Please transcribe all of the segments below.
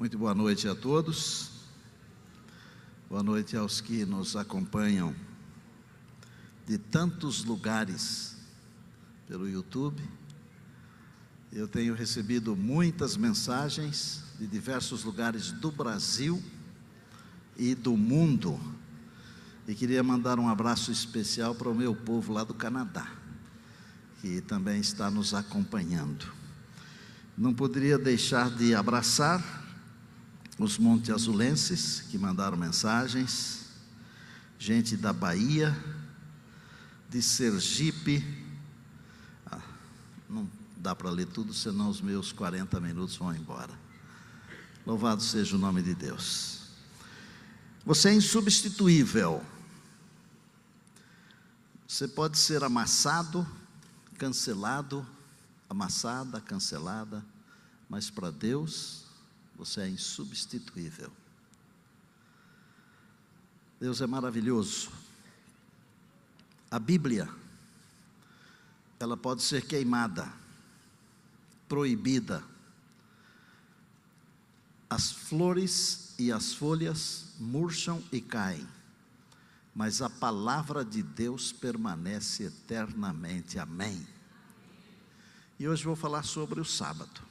Muito boa noite a todos. Boa noite aos que nos acompanham de tantos lugares pelo YouTube. Eu tenho recebido muitas mensagens de diversos lugares do Brasil e do mundo. E queria mandar um abraço especial para o meu povo lá do Canadá, que também está nos acompanhando. Não poderia deixar de abraçar os monteazulenses que mandaram mensagens, gente da Bahia, de Sergipe. Não dá para ler tudo, senão os meus 40 minutos vão embora. Louvado seja o nome de Deus. Você é insubstituível. Você pode ser amassado, cancelado, amassada, cancelada, mas para Deus você é insubstituível. Deus é maravilhoso. A Bíblia, ela pode ser queimada, proibida. As flores e as folhas murcham e caem, mas a palavra de Deus permanece eternamente. Amém. E hoje vou falar sobre o sábado.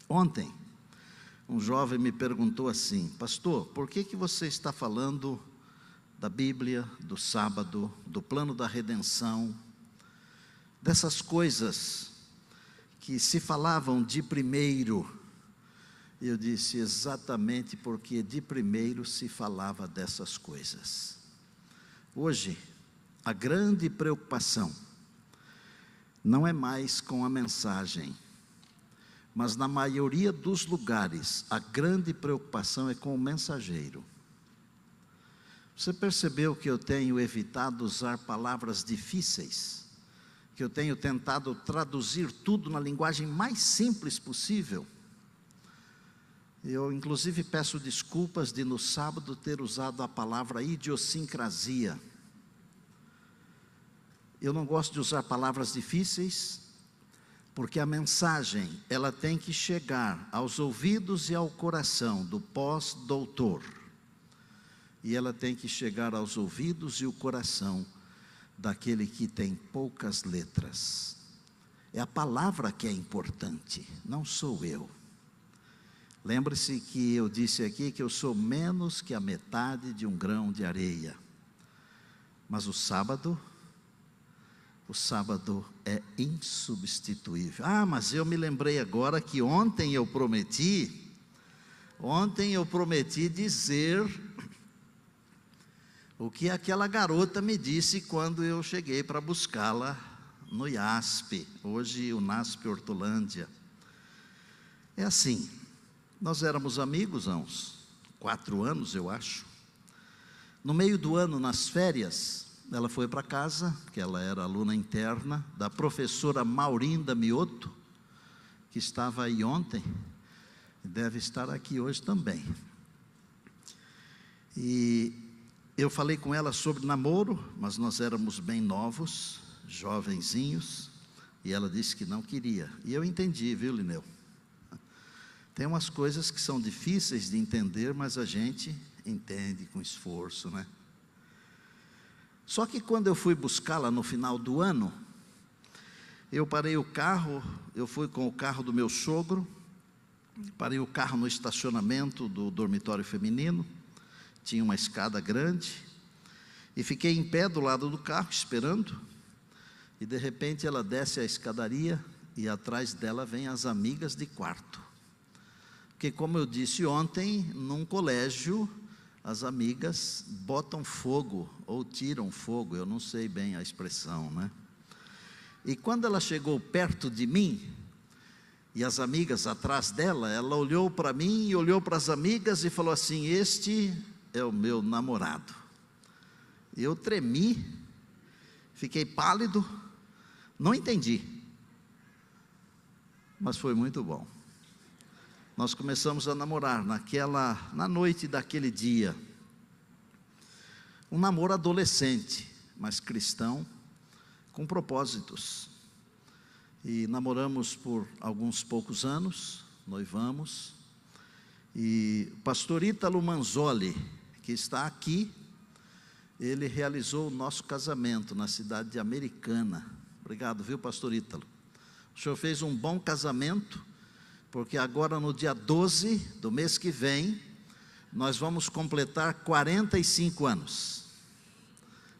Ontem, um jovem me perguntou assim: pastor, por que você está falando da Bíblia, do sábado, do plano da redenção, dessas coisas que se falavam de primeiro? Eu disse: exatamente porque de primeiro se falava dessas coisas. Hoje, a grande preocupação não é mais com a mensagem, mas na maioria dos lugares, a grande preocupação é com o mensageiro. Você percebeu que eu tenho evitado usar palavras difíceis? Que eu tenho tentado traduzir tudo na linguagem mais simples possível? Eu, inclusive, peço desculpas de no sábado ter usado a palavra idiosincrasia. Eu não gosto de usar palavras difíceis, porque a mensagem, ela tem que chegar aos ouvidos e ao coração do pós-doutor. E ela tem que chegar aos ouvidos e o coração daquele que tem poucas letras. É a palavra que é importante, não sou eu. Lembre-se que eu disse aqui que eu sou menos que a metade de um grão de areia. Mas o sábado é insubstituível. Mas eu me lembrei agora que ontem eu prometi dizer o que aquela garota me disse quando eu cheguei para buscá-la no IASP, hoje o NASP Hortolândia. É assim, nós éramos amigos há uns 4 anos, eu acho. No meio do ano, nas férias, ela foi para casa, porque ela era aluna interna da professora Maurinda Mioto, que estava aí ontem, e deve estar aqui hoje também. E eu falei com ela sobre namoro, mas nós éramos bem novos, jovenzinhos, e ela disse que não queria. E eu entendi, viu, Lineu? Tem umas coisas que são difíceis de entender, mas a gente entende com esforço, né? Só que quando eu fui buscá-la no final do ano, eu parei o carro, eu fui com o carro do meu sogro, parei o carro no estacionamento do dormitório feminino, tinha uma escada grande, e fiquei em pé do lado do carro, esperando, e de repente ela desce a escadaria, e atrás dela vem as amigas de quarto. Porque, como eu disse ontem, num colégio, as amigas botam fogo ou tiram fogo, eu não sei bem a expressão, né? E quando ela chegou perto de mim, e as amigas atrás dela, ela olhou para mim e olhou para as amigas e falou assim: este é o meu namorado. Eu tremi, fiquei pálido, não entendi, mas foi muito bom. Nós começamos a namorar na noite daquele dia. Um namoro adolescente, mas cristão, com propósitos. E namoramos por alguns poucos anos, noivamos. E o pastor Ítalo Manzoli, que está aqui, ele realizou o nosso casamento na cidade de Americana. Obrigado, viu, pastor Ítalo? O senhor fez um bom casamento, porque agora no dia 12 do mês que vem, nós vamos completar 45 anos.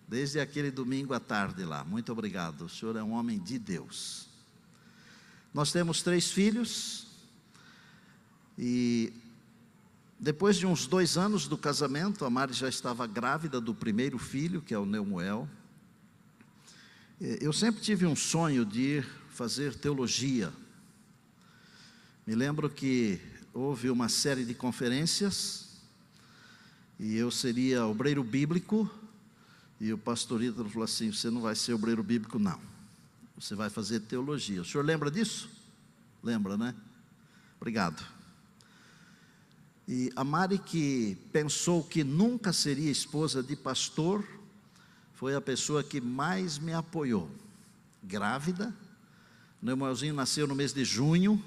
Desde aquele domingo à tarde lá. Muito obrigado, o senhor é um homem de Deus. Nós temos 3 filhos, e depois de uns 2 anos do casamento, a Mari já estava grávida do primeiro filho, que é o Neumoel. Eu sempre tive um sonho de ir fazer teologia. Me lembro que houve uma série de conferências, e eu seria obreiro bíblico, e o pastor Ítalo falou assim: você não vai ser obreiro bíblico não, você vai fazer teologia. O senhor lembra disso? Lembra, né? Obrigado. E a Mari, que pensou que nunca seria esposa de pastor, foi a pessoa que mais me apoiou. Grávida, meu irmãozinho nasceu no mês de junho,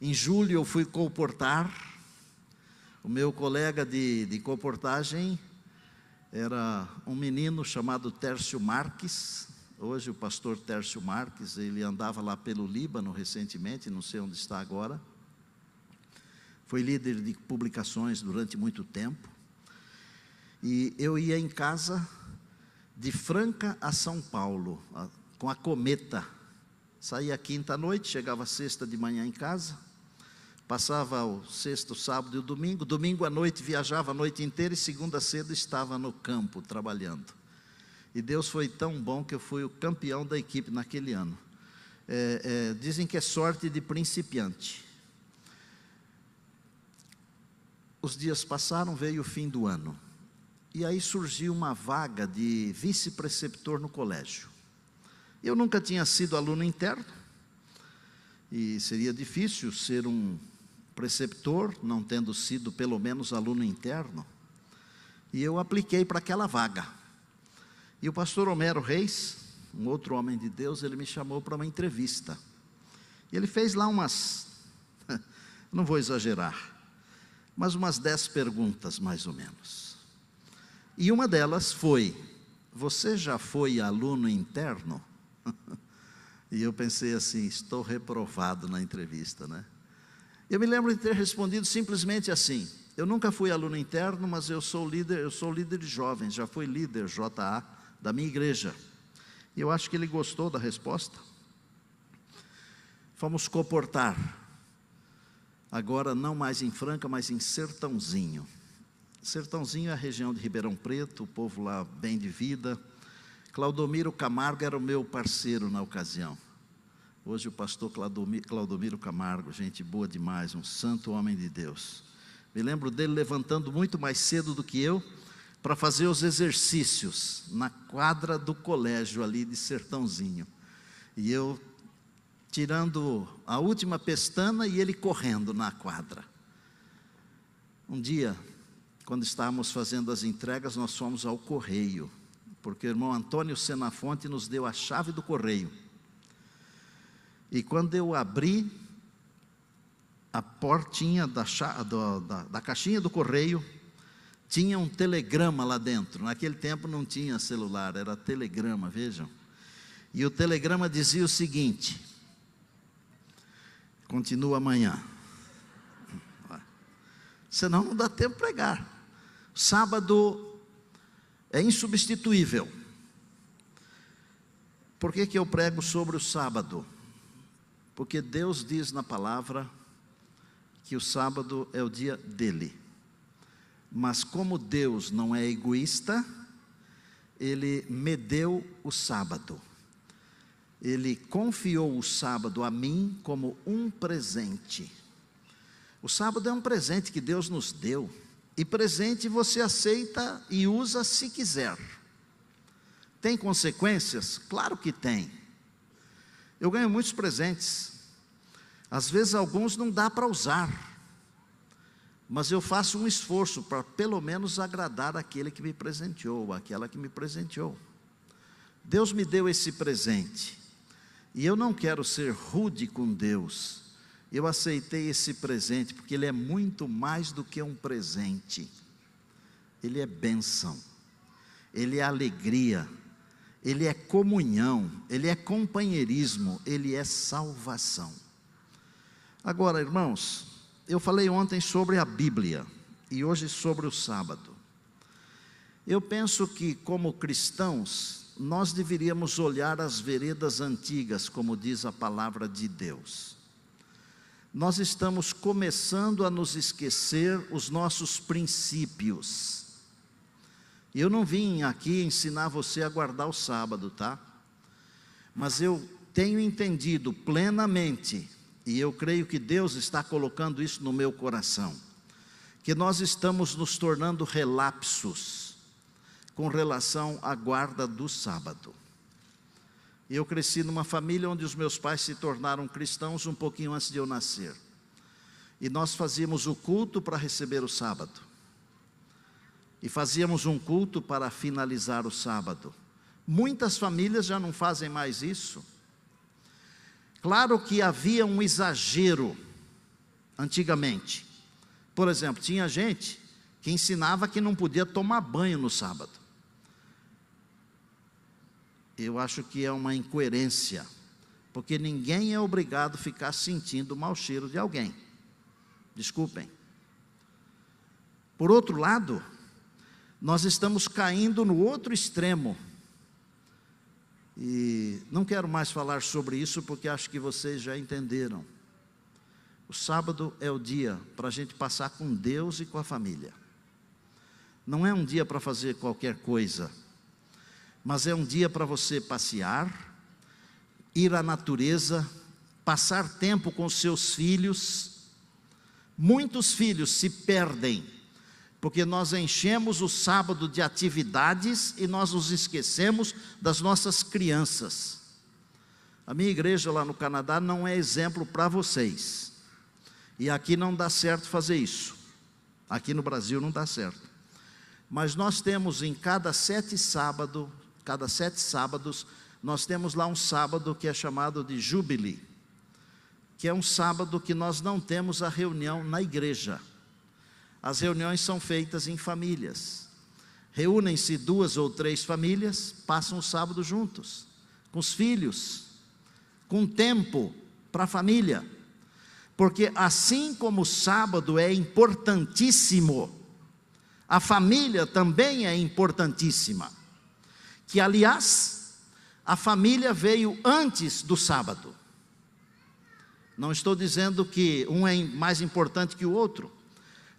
em julho eu fui colportar. O meu colega de colportagem era um menino chamado Tércio Marques. Hoje o pastor Tércio Marques, ele andava lá pelo Líbano recentemente, não sei onde está agora. Foi líder de publicações durante muito tempo. E eu ia em casa de Franca a São Paulo, com a cometa. Saía quinta à noite, chegava sexta de manhã em casa. Passava o sexto, sábado e o domingo. Domingo à noite viajava a noite inteira, e segunda cedo estava no campo trabalhando. E Deus foi tão bom que eu fui o campeão da equipe naquele ano. Dizem que é sorte de principiante. Os dias passaram, veio o fim do ano. E aí surgiu uma vaga de vice-preceptor no colégio. Eu nunca tinha sido aluno interno, e seria difícil ser um preceptor, não tendo sido pelo menos aluno interno. E eu apliquei para aquela vaga. E o pastor Homero Reis, um outro homem de Deus, ele me chamou para uma entrevista. E ele fez lá umas, não vou exagerar, mas umas 10 perguntas mais ou menos. E uma delas foi: você já foi aluno interno? E eu pensei assim: estou reprovado na entrevista, né? Eu me lembro de ter respondido simplesmente assim: eu nunca fui aluno interno, mas eu sou líder de jovens, já fui líder JA da minha igreja. E eu acho que ele gostou da resposta. Fomos comportar, agora não mais em Franca, mas em Sertãozinho. Sertãozinho é a região de Ribeirão Preto, o povo lá bem de vida. Claudomiro Camargo era o meu parceiro na ocasião. Hoje o pastor Claudomiro Camargo, gente boa demais, um santo homem de Deus. Me lembro dele levantando muito mais cedo do que eu, para fazer os exercícios na quadra do colégio ali de Sertãozinho. E eu tirando a última pestana e ele correndo na quadra. Um dia, quando estávamos fazendo as entregas, nós fomos ao correio, porque o irmão Antônio Senafonte nos deu a chave do correio. E quando eu abri a portinha da caixinha do correio, tinha um telegrama lá dentro. Naquele tempo não tinha celular, era telegrama, vejam. E o telegrama dizia o seguinte: continua amanhã. Senão não dá tempo de pregar. Sábado é insubstituível. Por que eu prego sobre o sábado? Porque Deus diz na palavra que o sábado é o dia dele. Mas como Deus não é egoísta, Ele me deu o sábado. Ele confiou o sábado a mim como um presente. O sábado é um presente que Deus nos deu. E presente você aceita e usa se quiser. Tem consequências? Claro que tem. Eu ganho muitos presentes. Às vezes alguns não dá para usar. Mas eu faço um esforço para pelo menos agradar aquele que me presenteou, aquela que me presenteou. Deus me deu esse presente. E eu não quero ser rude com Deus. Eu aceitei esse presente, porque ele é muito mais do que um presente. Ele é bênção, ele é alegria, ele é comunhão, ele é companheirismo, ele é salvação. Agora, irmãos, eu falei ontem sobre a Bíblia, e hoje sobre o sábado. Eu penso que, como cristãos, nós deveríamos olhar as veredas antigas, como diz a palavra de Deus. Nós estamos começando a nos esquecer os nossos princípios. Eu não vim aqui ensinar você a guardar o sábado, tá? Mas eu tenho entendido plenamente, e eu creio que Deus está colocando isso no meu coração, que nós estamos nos tornando relapsos com relação à guarda do sábado. Eu cresci numa família onde os meus pais se tornaram cristãos um pouquinho antes de eu nascer. E nós fazíamos o culto para receber o sábado. E fazíamos um culto para finalizar o sábado. Muitas famílias já não fazem mais isso. Claro que havia um exagero antigamente. Por exemplo, tinha gente que ensinava que não podia tomar banho no sábado. Eu acho que é uma incoerência, porque ninguém é obrigado a ficar sentindo o mau cheiro de alguém. Desculpem. Por outro lado, nós estamos caindo no outro extremo. E não quero mais falar sobre isso, porque acho que vocês já entenderam. O sábado é o dia para a gente passar com Deus e com a família. Não é um dia para fazer qualquer coisa, mas é um dia para você passear, ir à natureza, passar tempo com seus filhos. Muitos filhos se perdem, porque nós enchemos o sábado de atividades e nós nos esquecemos das nossas crianças. A minha igreja lá no Canadá não é exemplo para vocês, e aqui não dá certo fazer isso, aqui no Brasil não dá certo, mas nós temos em cada 7 sábados, nós temos lá um sábado que é chamado de Jubilee, que é um sábado que nós não temos a reunião na igreja. As reuniões são feitas em famílias. Reúnem-se 2 ou 3 famílias, passam o sábado juntos, com os filhos, com tempo para a família. Porque assim como o sábado é importantíssimo, a família também é importantíssima. Que, aliás, a família veio antes do sábado. Não estou dizendo que um é mais importante que o outro,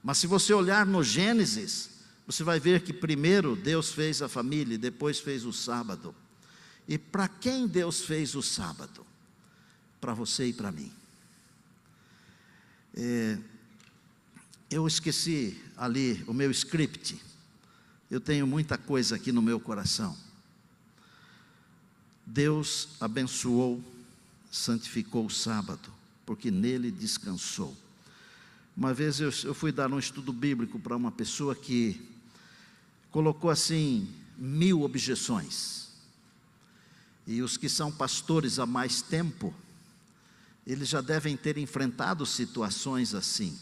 mas se você olhar no Gênesis, você vai ver que primeiro Deus fez a família e depois fez o sábado. E para quem Deus fez o sábado? Para você e para mim. Eu esqueci ali o meu script. Eu tenho muita coisa aqui no meu coração. Deus abençoou, santificou o sábado, porque nele descansou. Uma vez eu fui dar um estudo bíblico para uma pessoa que colocou assim 1000 objeções. E os que são pastores há mais tempo, eles já devem ter enfrentado situações assim.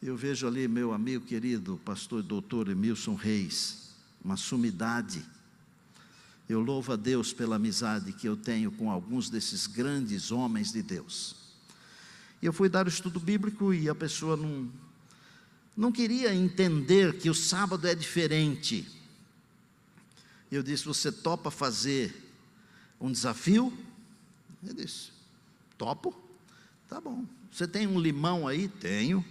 Eu vejo ali meu amigo querido, pastor e doutor Emilson Reis, uma sumidade. Eu louvo a Deus pela amizade que eu tenho com alguns desses grandes homens de Deus. E eu fui dar o estudo bíblico e a pessoa não queria entender que o sábado é diferente. Eu disse: você topa fazer um desafio? Ele disse: topo. Tá bom. Você tem um limão aí? Tenho.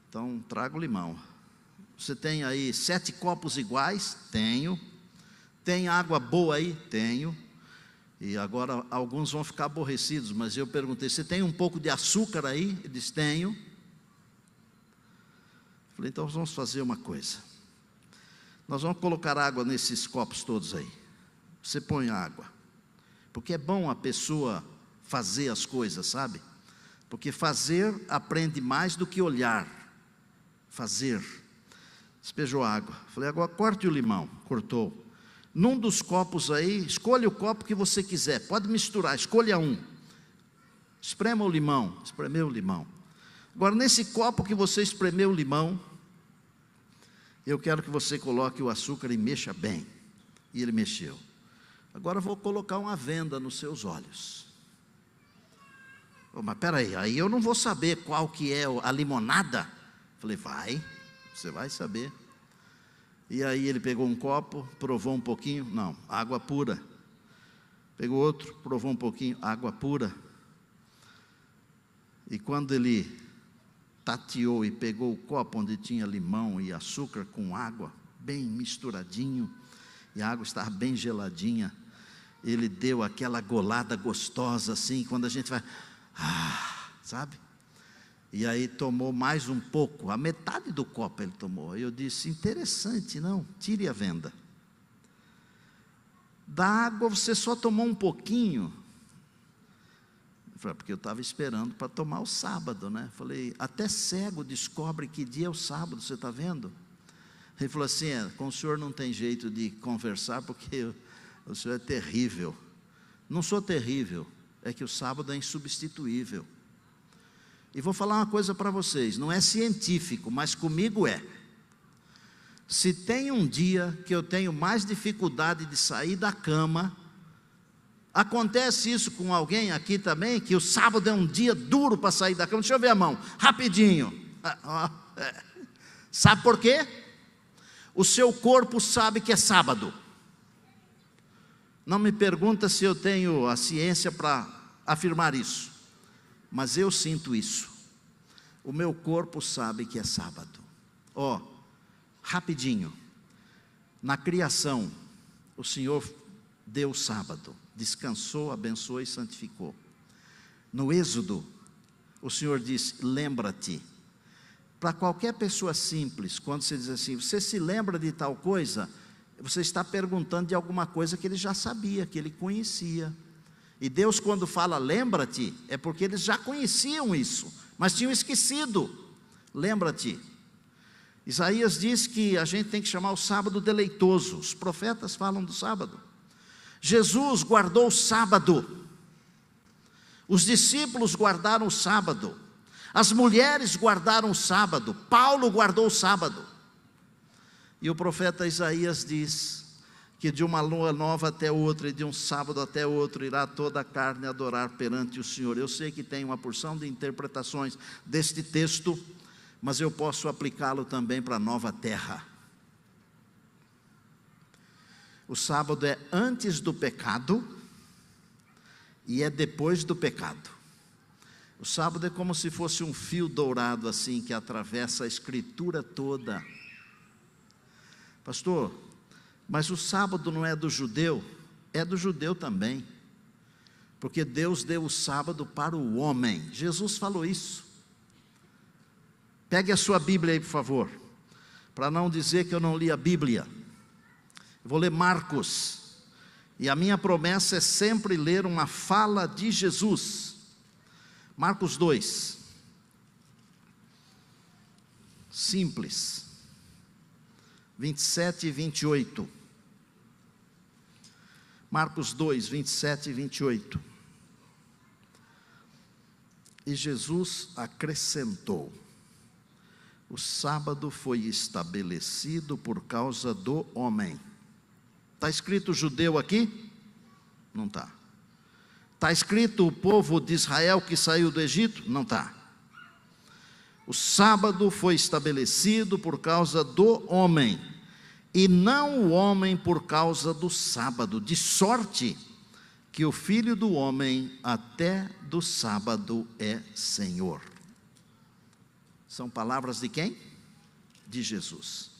Então traga o limão. Você tem aí 7 copos iguais? Tenho. Tem água boa aí? Tenho. E agora alguns vão ficar aborrecidos, mas eu perguntei: você tem um pouco de açúcar aí? Ele disse: tenho. Falei: então vamos fazer uma coisa. Nós vamos colocar água nesses copos todos aí. Você põe água. Porque é bom a pessoa fazer as coisas, sabe? Porque fazer aprende mais do que olhar. Fazer. Despejou água. Falei: agora corte o limão. Cortou. Num dos copos aí, escolha o copo que você quiser, pode misturar, escolha um. Esprema o limão. Espremeu o limão. Agora, nesse copo que você espremeu o limão, eu quero que você coloque o açúcar e mexa bem. E ele mexeu. Agora vou colocar uma venda nos seus olhos. Oh, mas peraí, aí eu não vou saber qual que é a limonada. Falei, você vai saber. E aí ele pegou um copo, provou um pouquinho, não, água pura. Pegou outro, provou um pouquinho, água pura. E quando ele tateou e pegou o copo onde tinha limão e açúcar com água, bem misturadinho, e a água estava bem geladinha, ele deu aquela golada gostosa assim, quando a gente vai, sabe? E aí tomou mais um pouco, a metade do copo ele tomou. Aí eu disse, interessante, não, tire a venda. Da água você só tomou um pouquinho. Porque eu estava esperando para tomar o sábado, né? Falei, até cego descobre que dia é o sábado, você está vendo? Ele falou assim, com o senhor não tem jeito de conversar, porque o senhor é terrível. Não sou terrível, é que o sábado é insubstituível. E vou falar uma coisa para vocês, não é científico, mas comigo é. Se tem um dia que eu tenho mais dificuldade de sair da cama, acontece isso com alguém aqui também, que o sábado é um dia duro para sair da cama? Deixa eu ver a mão, rapidinho. Sabe por quê? O seu corpo sabe que é sábado. Não me pergunta se eu tenho a ciência para afirmar isso, mas eu sinto isso. O meu corpo sabe que é sábado. Rapidinho. Na criação, o Senhor deu o sábado, descansou, abençoou e santificou. No Êxodo, o Senhor diz, lembra-te. Para qualquer pessoa simples, quando você diz assim, você se lembra de tal coisa? Você está perguntando de alguma coisa que ele já sabia, que ele conhecia. E Deus, quando fala lembra-te, é porque eles já conheciam isso, mas tinham esquecido. Lembra-te. Isaías diz que a gente tem que chamar o sábado deleitoso. Os profetas falam do sábado. Jesus guardou o sábado. Os discípulos guardaram o sábado. As mulheres guardaram o sábado. Paulo guardou o sábado. E o profeta Isaías diz que de uma lua nova até outra e de um sábado até outro irá toda a carne adorar perante o Senhor. Eu sei que tem uma porção de interpretações deste texto, mas eu posso aplicá-lo também para a nova terra. O sábado é antes do pecado e é depois do pecado. O sábado é como se fosse um fio dourado assim que atravessa a escritura toda. Pastor, mas o sábado não é do judeu? É do judeu também, porque Deus deu o sábado para o homem. Jesus falou isso. Pegue a sua Bíblia aí, por favor, para não dizer que eu não li a Bíblia. Eu vou ler Marcos, e a minha promessa é sempre ler uma fala de Jesus. Marcos 2, simples, 27 e 28. Marcos 2, 27 e 28. E Jesus acrescentou: o sábado foi estabelecido por causa do homem. Está escrito judeu aqui? Não está. Está escrito o povo de Israel que saiu do Egito? Não está. O sábado foi estabelecido por causa do homem, e não o homem por causa do sábado, de sorte que o Filho do homem até do sábado é Senhor. São palavras de quem? De Jesus.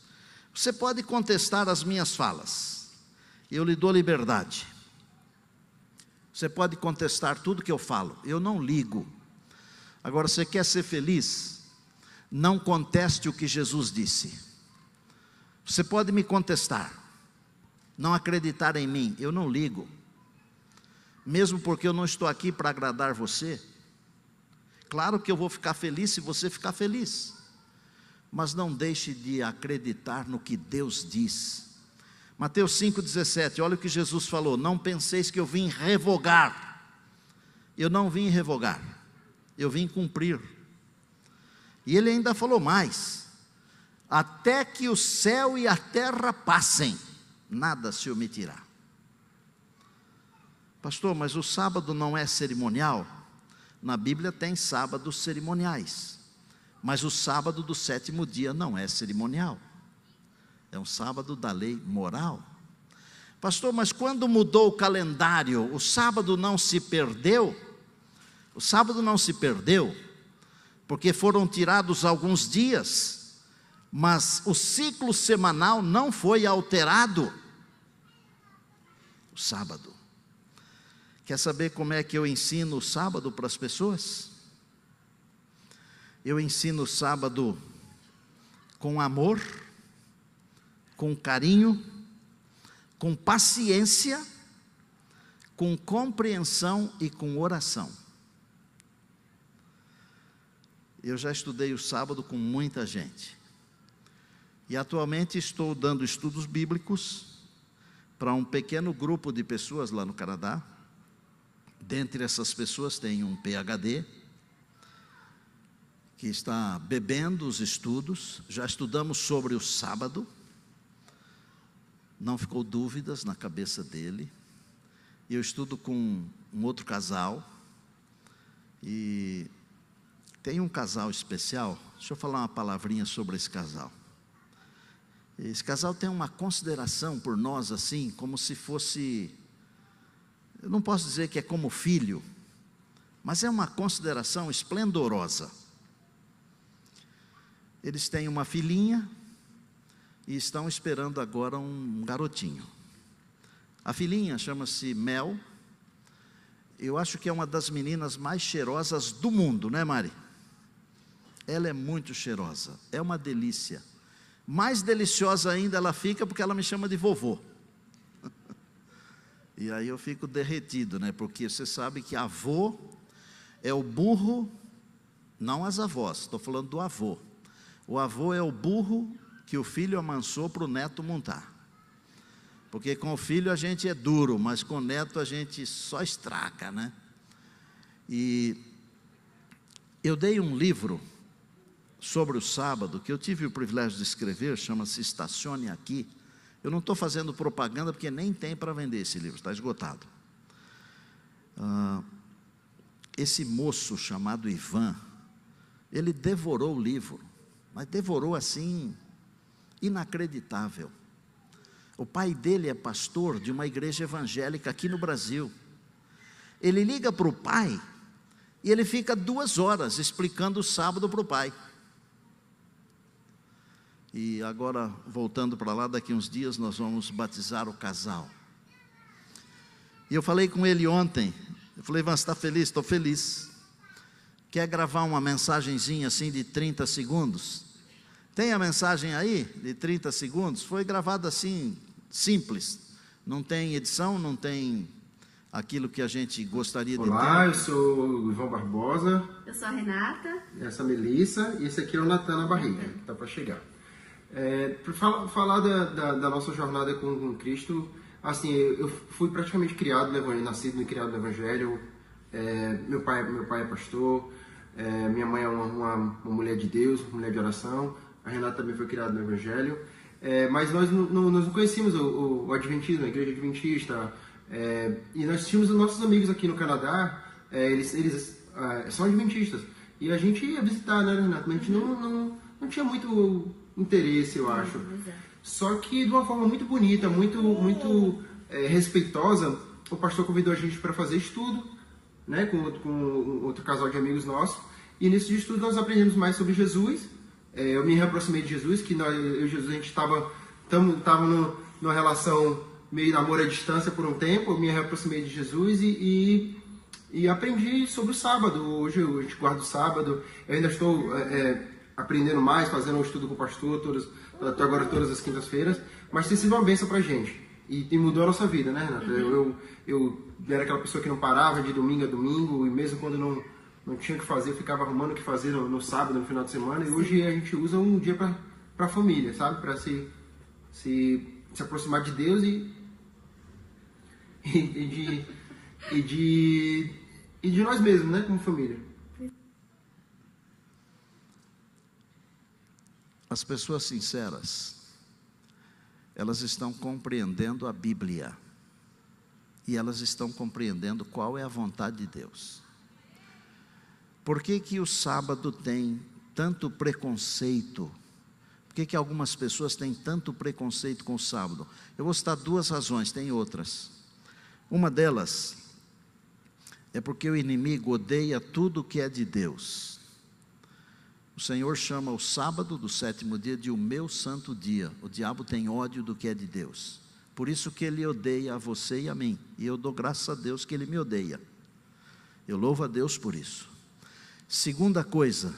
Você pode contestar as minhas falas, eu lhe dou liberdade. Você pode contestar tudo que eu falo, eu não ligo. Agora, você quer ser feliz? Não conteste o que Jesus disse. Você pode me contestar, não acreditar em mim, eu não ligo. Mesmo porque eu não estou aqui para agradar você. Claro que eu vou ficar feliz se você ficar feliz, mas não deixe de acreditar no que Deus diz. Mateus 5,17, olha o que Jesus falou: não penseis que eu vim revogar, Eu não vim revogar, eu vim cumprir. E ele ainda falou mais: até que o céu e a terra passem, nada se omitirá. Pastor, mas o sábado não é cerimonial? Na Bíblia tem sábados cerimoniais, mas o sábado do 7º dia não é cerimonial, é um sábado da lei moral. Pastor, mas quando mudou o calendário, o sábado não se perdeu? O sábado não se perdeu, porque foram tirados alguns dias, mas o ciclo semanal não foi alterado. O sábado. Quer saber como é que eu ensino o sábado para as pessoas? Eu ensino o sábado com amor, com carinho, com paciência, com compreensão e com oração. Eu já estudei o sábado com muita gente. E atualmente estou dando estudos bíblicos para um pequeno grupo de pessoas lá no Canadá. Dentre essas pessoas tem um PhD, que está bebendo os estudos. Já estudamos sobre o sábado. Não ficou dúvidas na cabeça dele. Eu estudo com um outro casal. E tem um casal especial. Deixa eu falar uma palavrinha sobre esse casal. Esse casal tem uma consideração por nós assim, como se fosse, eu não posso dizer que é como filho, mas é uma consideração esplendorosa. Eles têm uma filhinha e estão esperando agora um garotinho. A filhinha chama-se Mel. Eu acho que é uma das meninas mais cheirosas do mundo, né, Mari? Ela é muito cheirosa, é uma delícia. Mais deliciosa ainda ela fica porque ela me chama de vovô. E aí eu fico derretido, né? Porque você sabe que avô é o burro, não as avós, estou falando do avô. O avô é o burro que o filho amansou para o neto montar. Porque com o filho a gente é duro, mas com o neto a gente só estraga, né? E eu dei um livro sobre o sábado, que eu tive o privilégio de escrever, chama-se Estacione Aqui. Eu não estou fazendo propaganda, porque nem tem para vender esse livro, está esgotado. Esse moço chamado Ivan, ele devorou o livro, mas devorou assim, inacreditável. O pai dele é pastor de uma igreja evangélica aqui no Brasil. Ele liga para o pai, e ele fica 2 horas explicando o sábado para o pai. E agora, voltando para lá, daqui uns dias nós vamos batizar o casal. E eu falei com ele ontem, eu falei: Ivan, você está feliz? Estou feliz. Quer gravar uma mensagenzinha assim de 30 segundos? Tem a mensagem aí, de 30 segundos? Foi gravada assim, simples. Não tem edição, não tem aquilo que a gente gostaria de ter. Olá, eu sou o Ivan Barbosa. Eu sou a Renata. Essa é a Melissa. E esse aqui é o Natan na barriga, que está para chegar. Para falar da nossa jornada com Cristo, assim, eu fui praticamente criado no Evangelho, nascido e criado no Evangelho. Meu pai é pastor, minha mãe é uma mulher de Deus, uma mulher de oração. A Renata também foi criada no Evangelho. Mas nós não conhecíamos o Adventismo, a igreja adventista. E nós tínhamos os nossos amigos aqui no Canadá, eles são adventistas. E a gente ia visitar, né, Renata? Mas a gente não tinha muito interesse, eu acho. Só que de uma forma muito bonita, muito respeitosa, o pastor convidou a gente para fazer estudo, né, com outro casal de amigos nossos. E nesse estudo nós aprendemos mais sobre Jesus. Eu me reaproximei de Jesus, que eu e Jesus, a gente estava numa relação meio namoro à distância por um tempo. Eu me reaproximei de Jesus e aprendi sobre o sábado. Hoje a gente guarda o sábado. Eu ainda estou aprendendo mais, fazendo um estudo com o pastor até agora todas as quintas-feiras, mas tem sido uma bênção pra gente e mudou a nossa vida, né, Renata? Eu era aquela pessoa que não parava de domingo a domingo, e mesmo quando não tinha o que fazer, eu ficava arrumando o que fazer no sábado, no final de semana. E hoje a gente usa um dia para a família, sabe? Para se aproximar de Deus e e de nós mesmos, né, como família. As pessoas sinceras, elas estão compreendendo a Bíblia, e elas estão compreendendo qual é a vontade de Deus. Por que que o sábado tem tanto preconceito? Por que que algumas pessoas têm tanto preconceito com o sábado? Eu vou citar duas razões, tem outras. Uma delas é porque o inimigo odeia tudo que é de Deus. O Senhor chama o sábado do sétimo dia de o meu santo dia. O diabo tem ódio do que é de Deus. Por isso que ele odeia a você e a mim. E eu dou graças a Deus que ele me odeia. Eu louvo a Deus por isso. Segunda coisa,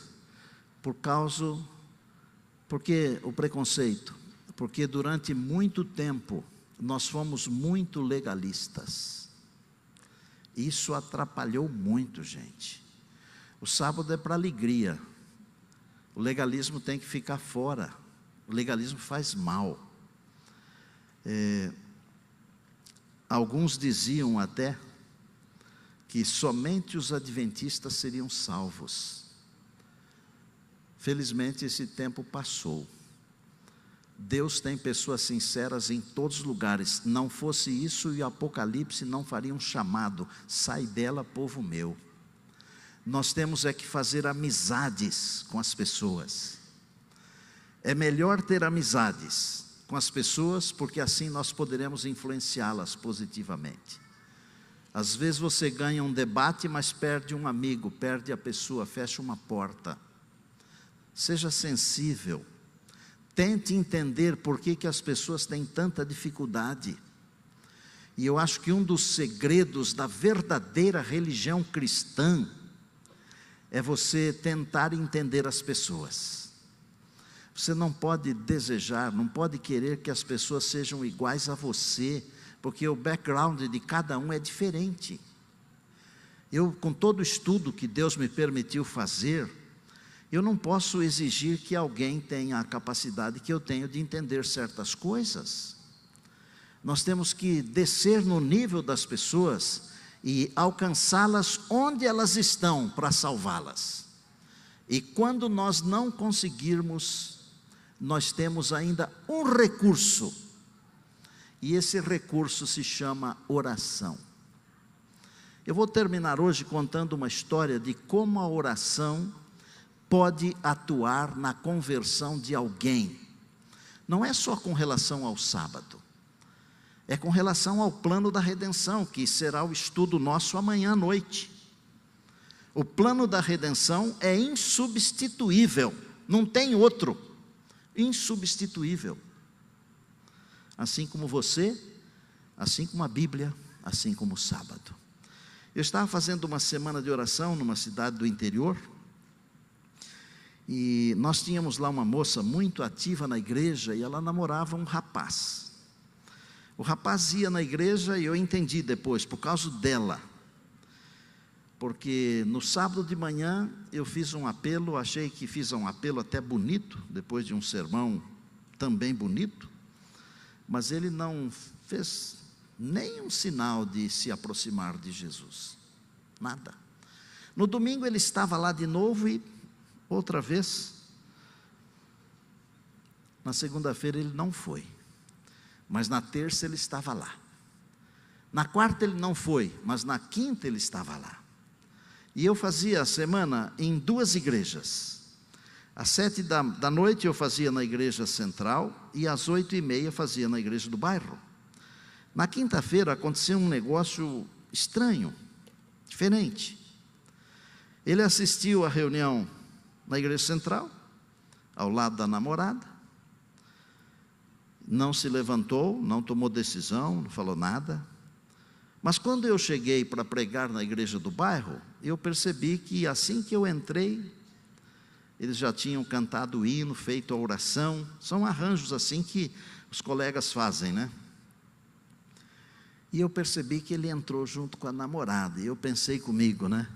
porque o preconceito? Porque durante muito tempo nós fomos muito legalistas. Isso atrapalhou muito, gente. O sábado é para alegria. O legalismo tem que ficar fora. O legalismo faz mal. Alguns diziam até que somente os adventistas seriam salvos. Felizmente esse tempo passou. Deus tem pessoas sinceras em todos os lugares. Não fosse isso, e o Apocalipse não faria um chamado: sai dela, povo meu. Nós temos é que fazer amizades com as pessoas. É melhor ter amizades com as pessoas, porque assim nós poderemos influenciá-las positivamente. Às vezes você ganha um debate, mas perde um amigo, perde a pessoa, fecha uma porta. Seja sensível. Tente entender por que as pessoas têm tanta dificuldade. E eu acho que um dos segredos da verdadeira religião cristã é você tentar entender as pessoas. Você não pode desejar, não pode querer que as pessoas sejam iguais a você, porque o background de cada um é diferente. Eu, com todo o estudo que Deus me permitiu fazer, eu não posso exigir que alguém tenha a capacidade que eu tenho de entender certas coisas. Nós temos que descer no nível das pessoas e alcançá-las onde elas estão para salvá-las. E quando nós não conseguirmos, nós temos ainda um recurso, e esse recurso se chama oração. Eu vou terminar hoje contando uma história de como a oração pode atuar na conversão de alguém. Não é só com relação ao sábado, é com relação ao plano da redenção, que será o estudo nosso amanhã à noite. O plano da redenção é insubstituível, não tem outro, insubstituível. Assim como você, assim como a Bíblia, assim como o sábado. Eu estava fazendo uma semana de oração numa cidade do interior, e nós tínhamos lá uma moça muito ativa na igreja, e ela namorava um rapaz. O rapaz ia na igreja, e eu entendi depois, por causa dela. Porque no sábado de manhã eu fiz um apelo, achei que fiz um apelo até bonito, depois de um sermão também bonito, mas ele não fez nenhum sinal de se aproximar de Jesus, nada. No domingo ele estava lá de novo e outra vez. Na segunda-feira ele não foi, mas na terça ele estava lá. Na quarta ele não foi, mas na quinta ele estava lá. E eu fazia a semana em duas igrejas. Às 7 da noite eu fazia na igreja central, e às 8h30 fazia na igreja do bairro. Na quinta-feira aconteceu um negócio estranho, diferente. Ele assistiu à reunião na igreja central, ao lado da namorada, não se levantou, não tomou decisão, não falou nada. Mas quando eu cheguei para pregar na igreja do bairro, eu percebi que assim que eu entrei, eles já tinham cantado o hino, feito a oração. São arranjos assim que os colegas fazem, né? E eu percebi que ele entrou junto com a namorada, e eu pensei comigo, né?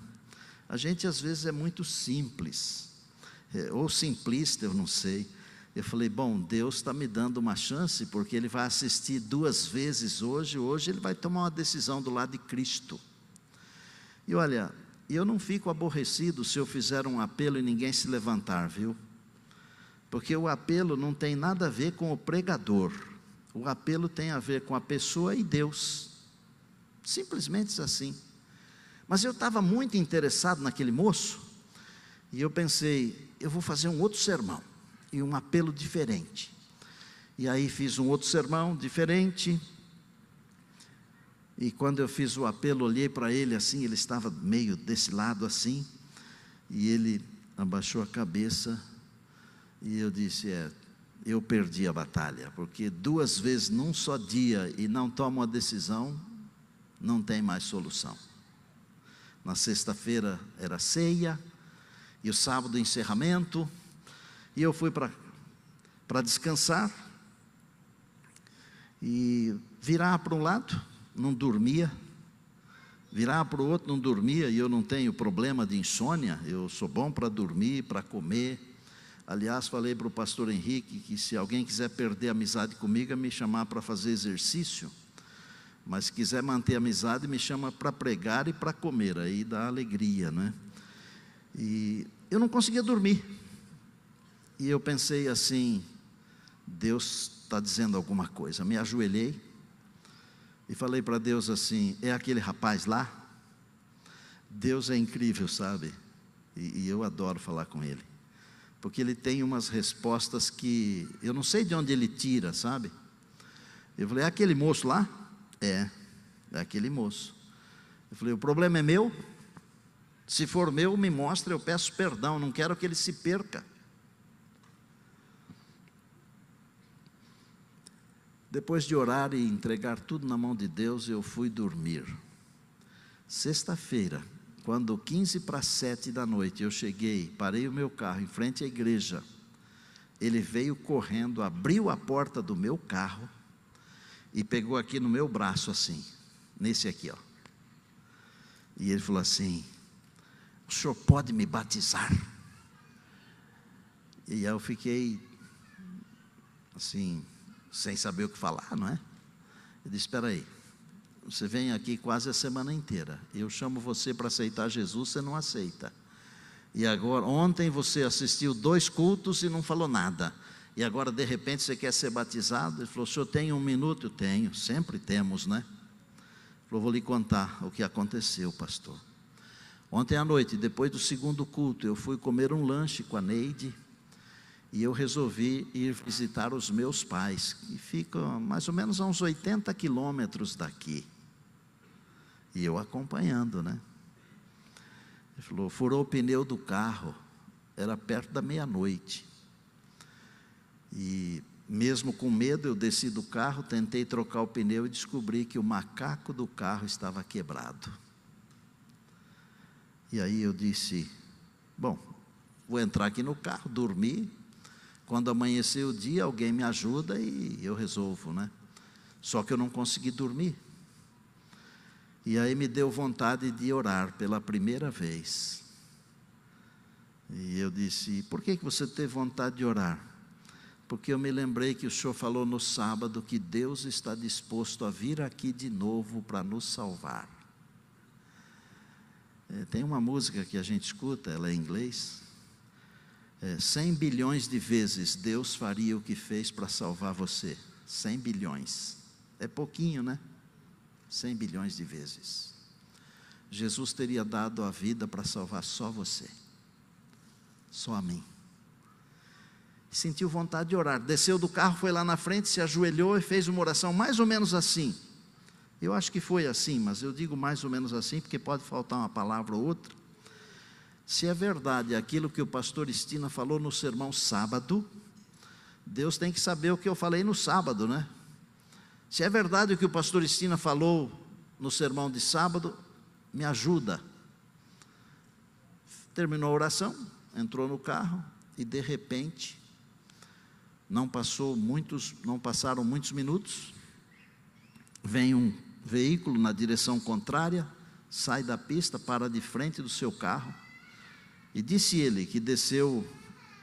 A gente às vezes é muito simples, ou simplista, eu não sei. Eu falei, bom, Deus está me dando uma chance, porque ele vai assistir 2 vezes hoje ele vai tomar uma decisão do lado de Cristo. E olha, eu não fico aborrecido se eu fizer um apelo e ninguém se levantar, viu? Porque o apelo não tem nada a ver com o pregador. O apelo tem a ver com a pessoa e Deus. Simplesmente assim. Mas eu estava muito interessado naquele moço, e eu pensei, eu vou fazer um outro sermão, e um apelo diferente. E aí fiz um outro sermão diferente, e quando eu fiz o apelo, olhei para ele assim, ele estava meio desse lado assim, e ele abaixou a cabeça, e eu disse, eu perdi a batalha, porque 2 vezes num só dia, e não tomo a decisão, não tem mais solução. Na sexta-feira era ceia, e o sábado encerramento, e eu fui para descansar, e virar para um lado, não dormia, virar para o outro, não dormia, e eu não tenho problema de insônia, eu sou bom para dormir, para comer. Aliás, falei para o pastor Henrique, que se alguém quiser perder a amizade comigo, é me chamar para fazer exercício, mas se quiser manter a amizade, me chama para pregar e para comer, aí dá alegria, né? E eu não conseguia dormir, e eu pensei assim, Deus está dizendo alguma coisa. Me ajoelhei, e falei para Deus assim, é aquele rapaz lá? Deus é incrível, sabe? E eu adoro falar com Ele, porque Ele tem umas respostas que, eu não sei de onde Ele tira, sabe? Eu falei, é aquele moço lá? É aquele moço. Eu falei, o problema é meu? Se for meu, me mostra, eu peço perdão, não quero que ele se perca. Depois de orar e entregar tudo na mão de Deus, eu fui dormir. Sexta-feira, quando 6:45 da noite, eu cheguei, parei o meu carro em frente à igreja, ele veio correndo, abriu a porta do meu carro, e pegou aqui no meu braço assim, nesse aqui, ó. E ele falou assim, o senhor pode me batizar? E aí eu fiquei assim, sem saber o que falar, não é? Eu disse, espera aí, você vem aqui quase a semana inteira, eu chamo você para aceitar Jesus, você não aceita. E agora, ontem você assistiu 2 cultos e não falou nada, e agora de repente você quer ser batizado? Ele falou, o senhor tem 1 minuto? Eu tenho, sempre temos, né? Ele falou, vou lhe contar o que aconteceu, pastor. Ontem à noite, depois do 2º culto, eu fui comer um lanche com a Neide, e eu resolvi ir visitar os meus pais, que ficam mais ou menos a uns 80 quilômetros daqui, e eu acompanhando, né? Ele falou, furou o pneu do carro, era perto da meia-noite, e mesmo com medo, eu desci do carro, tentei trocar o pneu e descobri que o macaco do carro estava quebrado. E aí eu disse, bom, vou entrar aqui no carro, dormir, quando amanhecer o dia, alguém me ajuda e eu resolvo, né? Só que eu não consegui dormir. E aí me deu vontade de orar pela primeira vez. E eu disse, por que você teve vontade de orar? Porque eu me lembrei que o senhor falou no sábado que Deus está disposto a vir aqui de novo para nos salvar. Tem uma música que a gente escuta, ela é em inglês, 100 bilhões de vezes Deus faria o que fez para salvar você. 100 bilhões, é pouquinho, né? 100 bilhões de vezes. Jesus teria dado a vida para salvar só você, só a mim. Sentiu vontade de orar, desceu do carro, foi lá na frente, se ajoelhou e fez uma oração mais ou menos assim. Eu acho que foi assim, mas eu digo mais ou menos assim, porque pode faltar uma palavra ou outra. Se é verdade aquilo que o pastor Estina falou no sermão sábado, Deus tem que saber o que eu falei no sábado, né? Se é verdade o que o pastor Estina falou no sermão de sábado, me ajuda. Terminou a oração, entrou no carro e de repente, não passaram muitos minutos, vem um veículo na direção contrária, sai da pista, para de frente do seu carro, e disse ele que desceu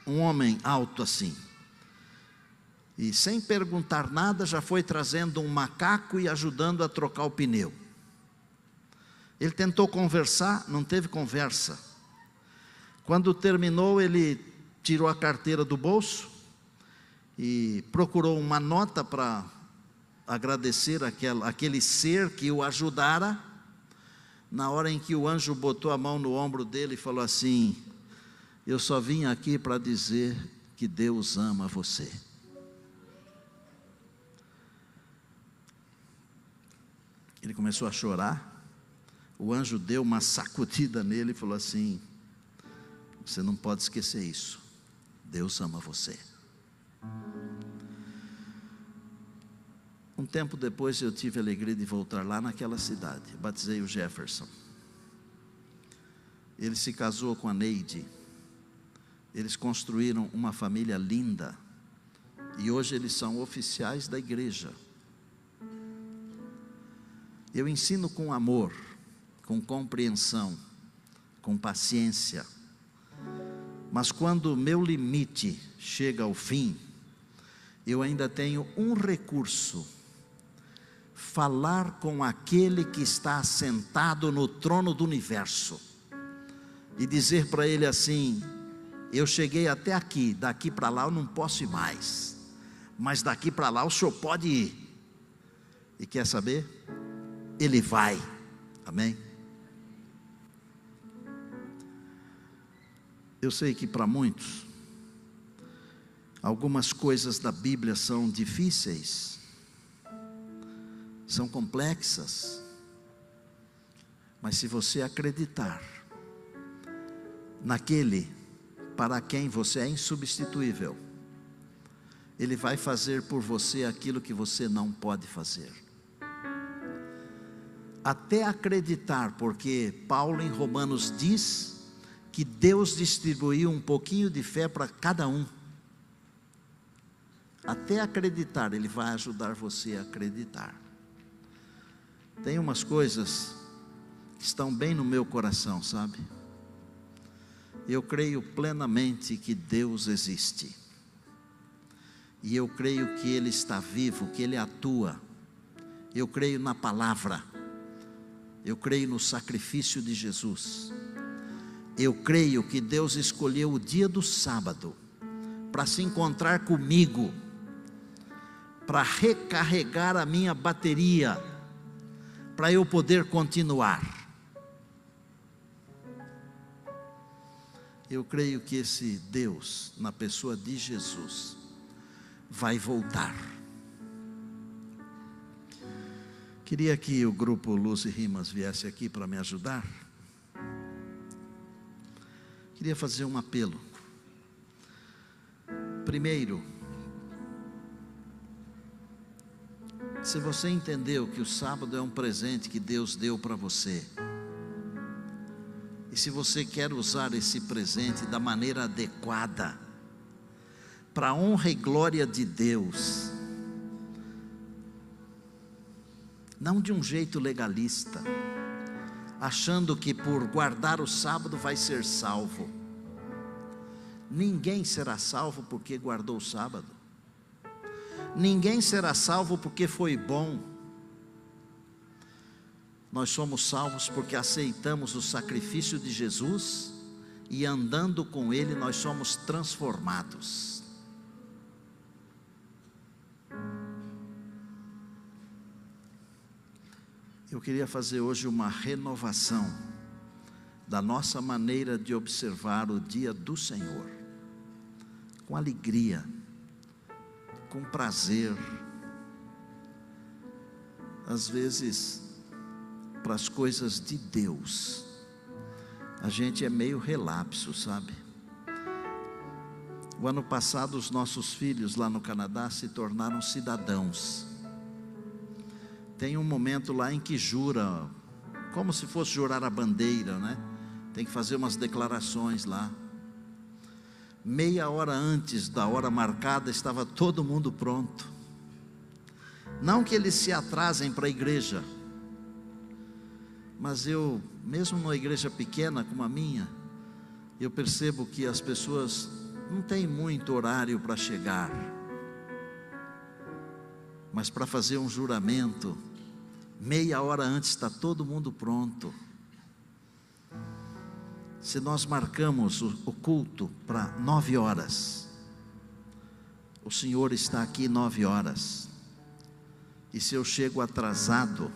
um homem alto assim, e sem perguntar nada, já foi trazendo um macaco e ajudando a trocar o pneu. Ele tentou conversar, não teve conversa. Quando terminou, ele tirou a carteira do bolso e procurou uma nota para agradecer aquele ser que o ajudara. Na hora em que o anjo botou a mão no ombro dele e falou assim: eu só vim aqui para dizer que Deus ama você. Ele começou a chorar. O anjo deu uma sacudida nele e falou assim: você não pode esquecer isso, Deus ama você. Um tempo depois eu tive a alegria de voltar lá naquela cidade. Batizei o Jefferson. Ele se casou com a Neide. Eles construíram uma família linda. E hoje eles são oficiais da igreja. Eu ensino com amor, com compreensão, com paciência. Mas quando o meu limite chega ao fim, eu ainda tenho um recurso: falar com aquele que está assentado no trono do universo e dizer para ele assim: eu cheguei até aqui, daqui para lá eu não posso ir mais, mas daqui para lá o senhor pode ir. E quer saber? Ele vai. Amém? Eu sei que para muitos algumas coisas da Bíblia são difíceis, são complexas, mas se você acreditar naquele para quem você é insubstituível, Ele vai fazer por você aquilo que você não pode fazer. Até acreditar, porque Paulo em Romanos diz que Deus distribuiu um pouquinho de fé para cada um. Até acreditar, Ele vai ajudar você a acreditar. Tem umas coisas que estão bem no meu coração, sabe? Eu creio plenamente que Deus existe. E eu creio que Ele está vivo, que Ele atua. Eu creio na palavra. Eu creio no sacrifício de Jesus. Eu creio que Deus escolheu o dia do sábado para se encontrar comigo, para recarregar a minha bateria, para eu poder continuar. Eu creio que esse Deus, na pessoa de Jesus, vai voltar. Queria que o grupo Luz e Rimas viesse aqui para me ajudar. Queria fazer um apelo. Primeiro, se você entendeu que o sábado é um presente que Deus deu para você, e se você quer usar esse presente da maneira adequada, para a honra e glória de Deus, não de um jeito legalista, achando que por guardar o sábado vai ser salvo. Ninguém será salvo porque guardou o sábado. Ninguém será salvo porque foi bom. Nós somos salvos porque aceitamos o sacrifício de Jesus, e andando com Ele nós somos transformados. Eu queria fazer hoje uma renovação da nossa maneira de observar o dia do Senhor, com alegria, com prazer. Às vezes, para as coisas de Deus, a gente é meio relapso, sabe? O ano passado, os nossos filhos lá no Canadá se tornaram cidadãos. Tem um momento lá em que jura, como se fosse jurar a bandeira, né? Tem que fazer umas declarações lá. Meia hora antes da hora marcada, estava todo mundo pronto. Não que eles se atrasem para a igreja, mas eu, mesmo numa igreja pequena como a minha, eu percebo que as pessoas não têm muito horário para chegar, mas para fazer um juramento, meia hora antes está todo mundo pronto. Se nós marcamos o culto para 9 horas, o Senhor está aqui 9 horas. E se eu chego atrasado,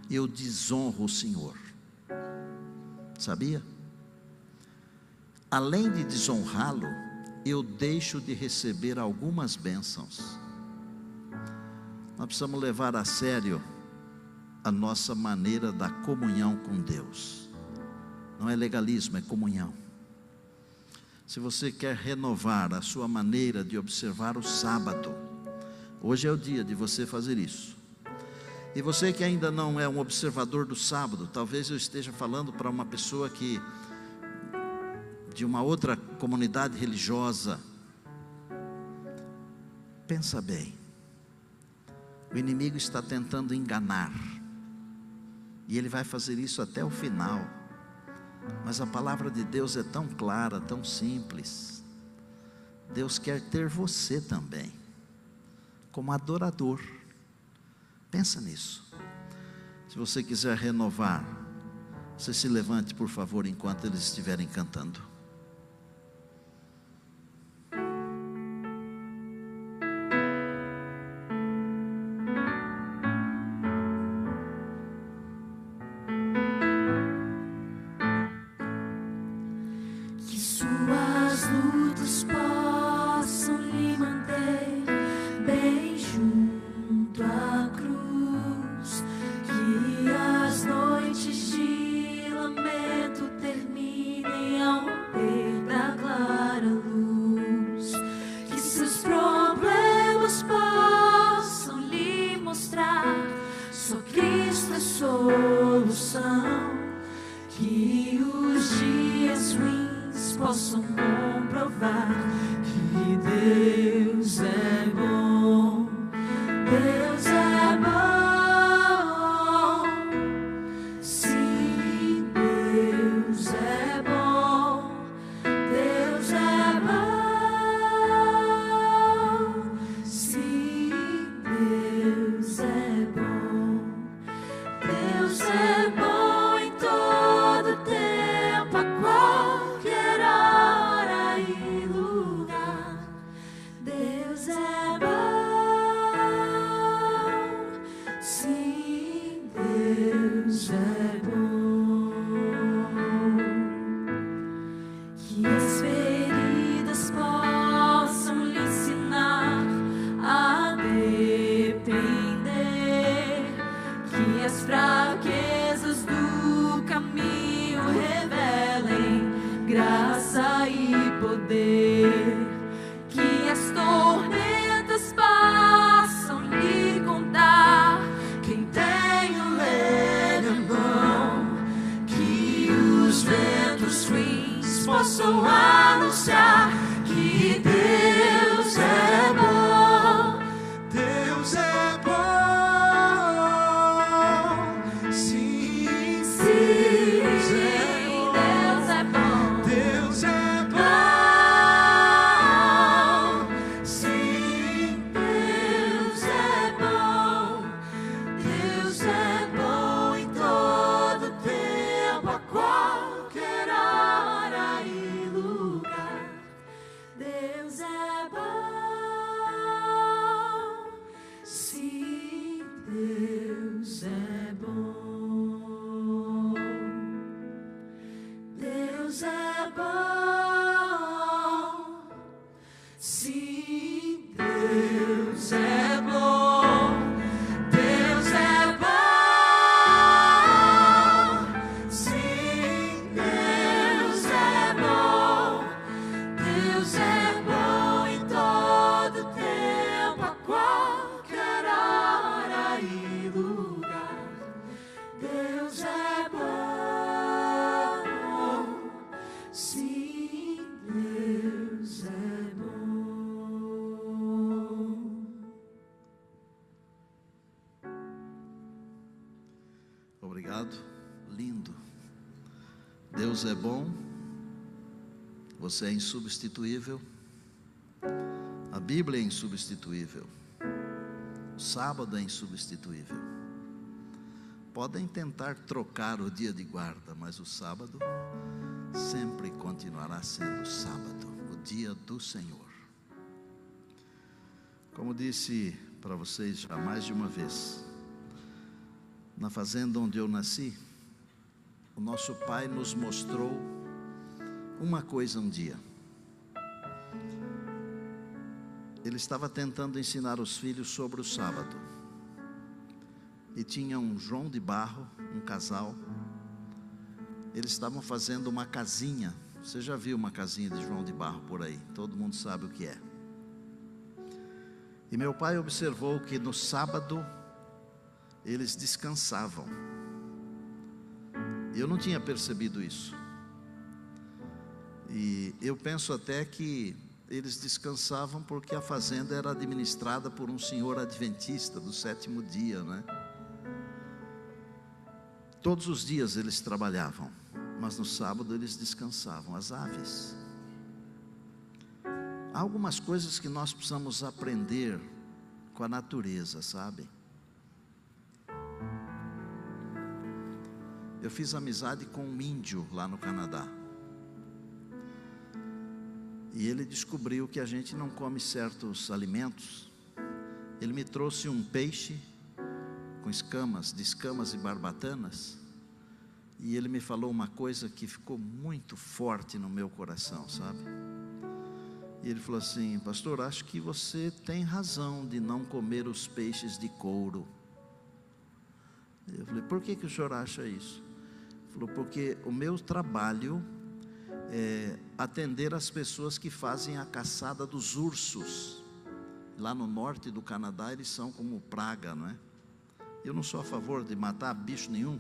eu desonro o Senhor. Sabia? Além de desonrá-lo, eu deixo de receber algumas bênçãos. Nós precisamos levar a sério a nossa maneira da comunhão com Deus. Não é legalismo, é comunhão. Se você quer renovar a sua maneira de observar o sábado, hoje é o dia de você fazer isso. E você que ainda não é um observador do sábado, talvez eu esteja falando para uma pessoa que de uma outra comunidade religiosa. Pensa bem, o inimigo está tentando enganar, e ele vai fazer isso até o final. Mas a palavra de Deus é tão clara, tão simples. Deus quer ter você também como adorador. Pensa nisso. Se você quiser renovar, você se levante, por favor, enquanto eles estiverem cantando. Que suas lutas possam lhe manter bem junto à cruz, que as noites de lamento terminem ao romper da clara luz, que seus problemas possam lhe mostrar só Cristo é solução, que os dias ruins possam comprovar que Deus é bom, Deus é bom, sim, Deus é bom, Deus é bom, sim, Deus é bom, Deus é bom em todo tempo, a qualquer hora e lugar. Deus é bom, sim, Deus é bom. Que as feridas possam lhe ensinar a depender, que as fraquezas do caminho revelem graça e poder, que as tormentas possam lhe contar quem tem o leme à mão, que os ventos ruins possam anunciar que Deus é bom, Deus é bom, sim, sim, Deus é bom, Deus é bom, sim, Deus é bom, Deus é bom em todo tempo, a qualquer hora e lugar. Deus é bom, sim, Deus é bom, Deus é bom, sim, Deus é bom, Deus é bom, sim, Deus é bom, Deus é bom em todo tempo, a qualquer hora e lugar. Deus é bom, sim, Deus é bom. Obrigado, lindo. Deus é bom, você é insubstituível, a Bíblia é insubstituível, o sábado é insubstituível. Podem tentar trocar o dia de guarda, mas o sábado sempre continuará sendo sábado, o dia do Senhor. Como disse para vocês já mais de uma vez, na fazenda onde eu nasci, o nosso pai nos mostrou uma coisa um dia. Ele estava tentando ensinar os filhos sobre o sábado. E tinha um João de Barro, um casal. Eles estavam fazendo uma casinha. Você já viu uma casinha de João de Barro por aí? Todo mundo sabe o que é. E meu pai observou que no sábado eles descansavam. Eu não tinha percebido isso. E eu penso até que eles descansavam porque a fazenda era administrada por um senhor adventista do 7º dia, né? Todos os dias eles trabalhavam, mas no sábado eles descansavam, as aves. Há algumas coisas que nós precisamos aprender com a natureza, sabe? Eu fiz amizade com um índio lá no Canadá. E ele descobriu que a gente não come certos alimentos. Ele me trouxe um peixe com escamas, de escamas e barbatanas. E ele me falou uma coisa que ficou muito forte no meu coração, sabe? E ele falou assim: pastor, acho que você tem razão de não comer os peixes de couro. Eu falei: por que o senhor acha isso? Ele falou: porque o meu trabalho é atender as pessoas que fazem a caçada dos ursos. Lá no norte do Canadá eles são como praga, não é? Eu não sou a favor de matar bicho nenhum.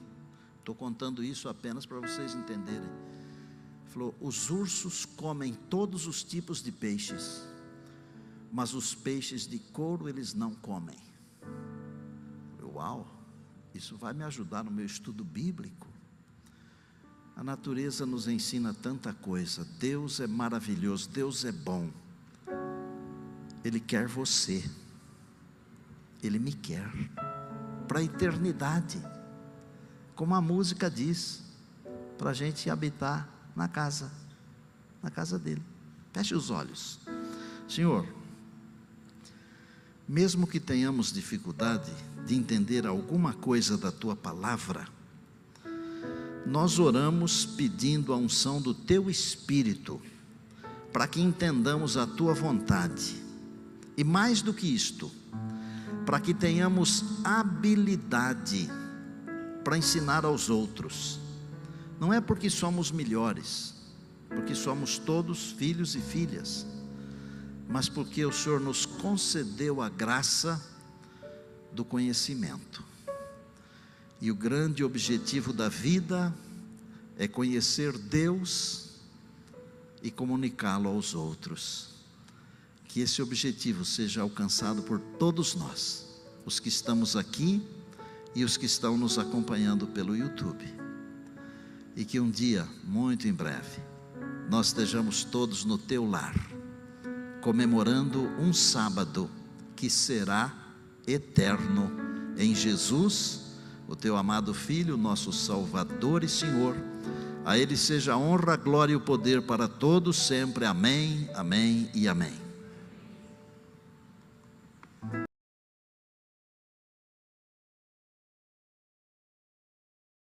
Estou contando isso apenas para vocês entenderem. Ele falou: os ursos comem todos os tipos de peixes, mas os peixes de couro eles não comem. Eu falei: uau, isso vai me ajudar no meu estudo bíblico. A natureza nos ensina tanta coisa. Deus é maravilhoso, Deus é bom. Ele quer você. Ele me quer para a eternidade. Como a música diz, para a gente habitar na casa dele. Feche os olhos. Senhor, mesmo que tenhamos dificuldade de entender alguma coisa da Tua palavra, nós oramos pedindo a unção do Teu Espírito, para que entendamos a Tua vontade, e mais do que isto, para que tenhamos habilidade para ensinar aos outros. Não é porque somos melhores, porque somos todos filhos e filhas, mas porque o Senhor nos concedeu a graça do conhecimento. E o grande objetivo da vida é conhecer Deus e comunicá-lo aos outros. Que esse objetivo seja alcançado por todos nós, os que estamos aqui e os que estão nos acompanhando pelo YouTube. E que um dia, muito em breve, nós estejamos todos no Teu lar, comemorando um sábado que será eterno em Jesus, o Teu amado Filho, nosso Salvador e Senhor. A Ele seja a honra, a glória e o poder para todos sempre. Amém, amém e amém.